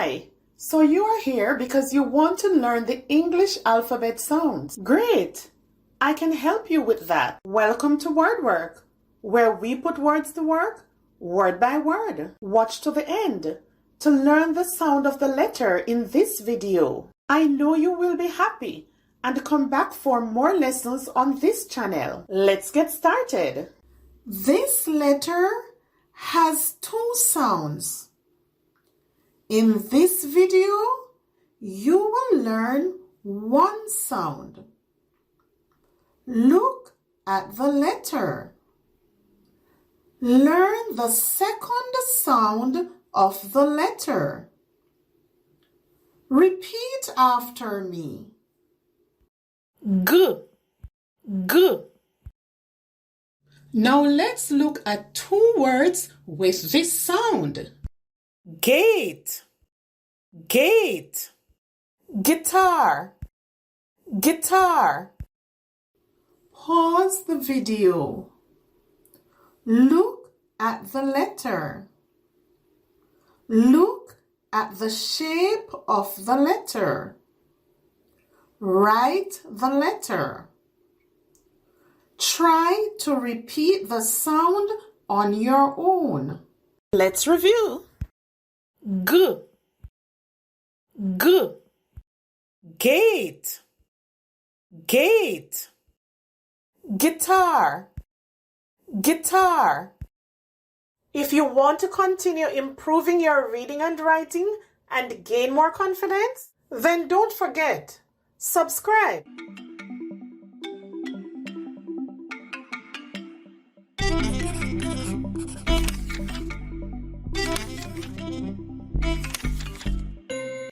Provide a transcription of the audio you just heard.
Hi! So you are here because you want to learn the English alphabet sounds. Great! I can help you with that. Welcome to Word Work, where we put words to work, word by word. Watch to the end to learn the sound of the letter in this video. I know you will be happy and come back for more lessons on this channel. Let's get started. This letter has two sounds. In this video, you will learn one sound. Look at the letter. Learn the second sound of the letter. Repeat after me. G, G. Now let's look at two words with this sound. Gate, gate. Guitar, guitar. Pause the video. Look at the letter. Look at the shape of the letter. Write the letter. Try to repeat the sound on your own. Let's review. G, G. Gate, gate. Guitar, guitar. If you want to continue improving your reading and writing and gain more confidence, then don't forget, subscribe.